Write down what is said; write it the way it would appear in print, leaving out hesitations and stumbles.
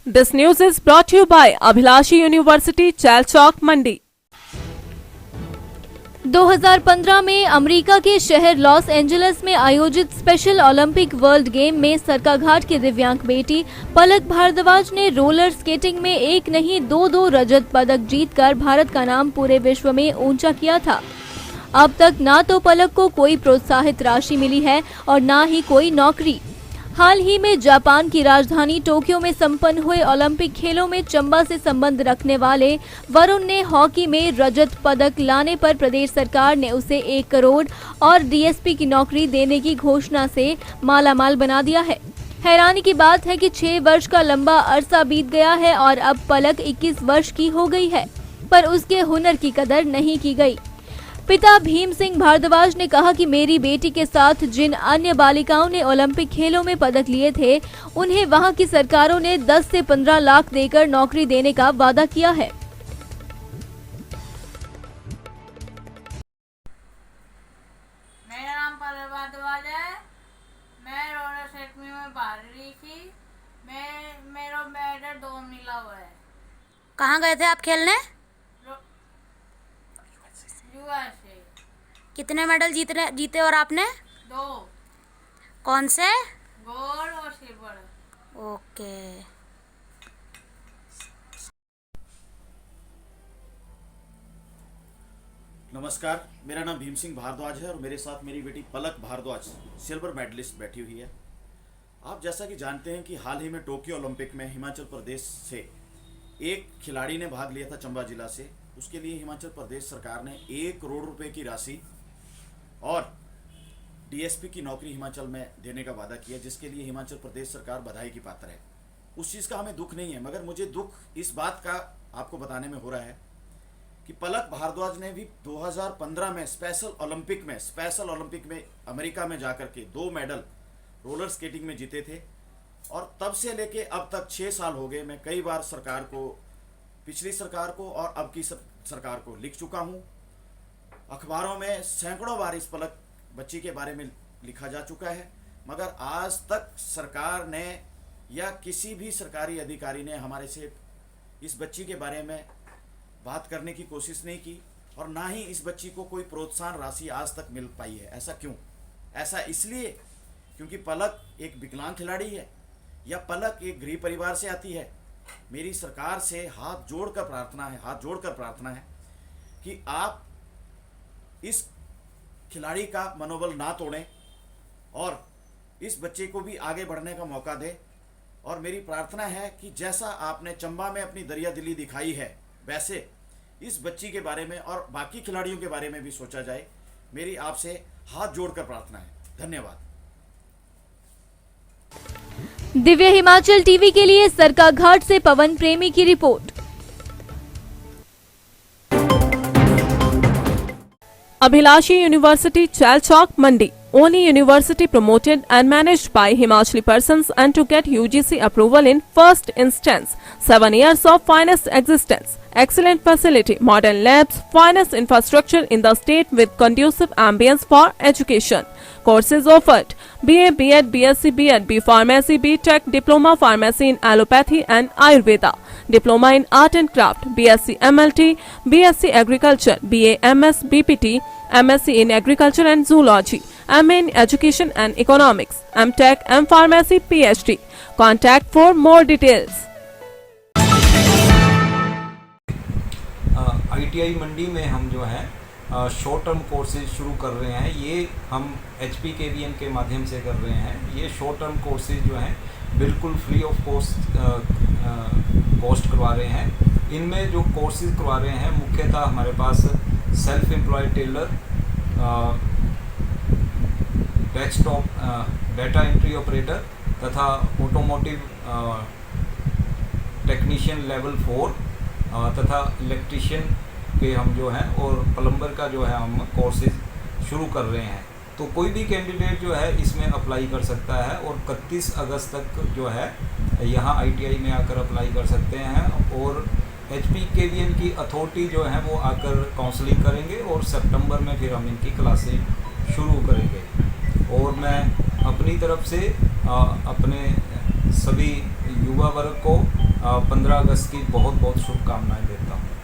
This news is brought to you by Abhilashi University, Chalchok, Mandi. 2015 में America के शहर Los Angeles में आयोजित स्पेशल ओलंपिक वर्ल्ड गेम में सरकाघाट की दिव्यांग बेटी पलक भारद्वाज ने रोलर स्केटिंग में एक नहीं दो रजत पदक जीतकर भारत का नाम पूरे विश्व में ऊंचा किया था। अब तक ना तो पलक को कोई प्रोत्साहित राशि मिली है और ना ही कोई नौकरी। हाल ही में जापान की राजधानी टोक्यो में संपन्न हुए ओलंपिक खेलों में चंबा से संबंध रखने वाले वरुण ने हॉकी में रजत पदक लाने पर प्रदेश सरकार ने उसे 1 करोड़ और डीएसपी की नौकरी देने की घोषणा से मालामाल बना दिया है। हैरानी की बात है कि 6 वर्ष का लंबा अरसा बीत गया है और अब पलक 21 वर्ष की हो गई है, पर उसके हुनर की कदर नहीं की गई। पिता भीम सिंह भारद्वाज ने कहा कि मेरी बेटी के साथ जिन अन्य बालिकाओं ने ओलंपिक खेलों में पदक लिए थे, उन्हें वहां की सरकारों ने 10 से 15 लाख देकर नौकरी देने का वादा किया है। मेरा नाम पलक भारद्वाज है। मैं रोलर स्केटिंग में भाग रही थी। मेरा मेडल 2 मिला हुआ है। कहाँ गए थे आप खेलने? यूएसए। कितने मेडल जीते और आपने? 2। कौन से? गोल्ड और सिल्वर। ओके। नमस्कार, मेरा नाम भीम सिंह भारद्वाज है और मेरे साथ मेरी बेटी पलक भारद्वाज सिल्वर मेडलिस्ट बैठी हुई है। आप जैसा कि जानते हैं कि हाल ही में टोक्यो ओलंपिक में हिमाचल प्रदेश से एक खिलाड़ी ने भाग लिया था चंबा जिला से। उसके लिए हिमाचल प्रदेश सरकार ने 1 करोड़ रुपए की राशि और डीएसपी की नौकरी हिमाचल में देने का वादा किया, जिसके लिए हिमाचल प्रदेश सरकार बधाई की पात्र है। उस चीज़ का हमें दुख नहीं है, मगर मुझे दुख इस बात का आपको बताने में हो रहा है कि पलक भारद्वाज ने भी 2015 में स्पेशल ओलंपिक में अमेरिका में जाकर के 2 मेडल रोलर स्केटिंग में जीते थे और तब से लेके अब तक 6 साल हो गए। मैं कई बार सरकार को, पिछली सरकार को और अब की सरकार को लिख चुका हूँ। अखबारों में सैकड़ों बार इस पलक बच्ची के बारे में लिखा जा चुका है, मगर आज तक सरकार ने या किसी भी सरकारी अधिकारी ने हमारे से इस बच्ची के बारे में बात करने की कोशिश नहीं की और ना ही इस बच्ची को कोई प्रोत्साहन राशि आज तक मिल पाई है। ऐसा क्यों? ऐसा इसलिए क्योंकि पलक एक विकलांग खिलाड़ी है या पलक एक गरीब परिवार से आती है। मेरी सरकार से हाथ जोड़कर प्रार्थना है कि आप इस खिलाड़ी का मनोबल ना तोड़ें और इस बच्चे को भी आगे बढ़ने का मौका दें। और मेरी प्रार्थना है कि जैसा आपने चंबा में अपनी दरिया दिली दिखाई है, वैसे इस बच्ची के बारे में और बाकी खिलाड़ियों के बारे में भी सोचा जाए। मेरी आपसे हाथ जोड़कर प्रार्थना है। धन्यवाद। दिव्य हिमाचल टीवी के लिए सरकाघाट से पवन प्रेमी की report. Abhilashi University, Chalchok, Mandi. Only university promoted and managed by Himachali persons and to get UGC approval in first instance. 7 years of finest existence. Excellent facility, modern labs, finest infrastructure in the state with conducive ambience for education. Courses offered: BA, B.Ed, BSc, B.Ed, B Pharmacy, B.Tech, Diploma Pharmacy in Allopathy and Ayurveda, Diploma in Art and Craft, BSc MLT, BSc Agriculture, BA MS, BPT, MSc in Agriculture and Zoology, MA in Education and Economics, MTech, M Pharmacy, PhD. Contact for more details. ITI मंडी में हम जो है short term courses शुरू कर रहे हैं। ये हम HP KVM के माध्यम से कर रहे हैं। ये शॉर्ट टर्म कोर्सेज जो हैं बिल्कुल फ्री ऑफ कॉस्ट करवा रहे हैं। इनमें जो कोर्सेज करवा रहे हैं मुख्यतः हमारे पास self employed tailor, desktop data entry operator तथा ऑटोमोटिव टेक्नीशियन लेवल 4 तथा इलेक्ट्रीशियन के हम जो हैं और प्लम्बर का जो है हम कोर्सेज शुरू कर रहे हैं। तो कोई भी कैंडिडेट जो है इसमें अप्लाई कर सकता है और 31 अगस्त तक जो है यहाँ ITI में आकर अप्लाई कर सकते हैं और HP KVM की अथॉरिटी जो है वो आकर काउंसलिंग करेंगे और सितंबर में फिर हम इनकी क्लासेज शुरू करेंगे। और मैं अपनी तरफ से अपने सभी युवा वर्ग को 15 अगस्त की बहुत बहुत शुभकामनाएं देता हूँ।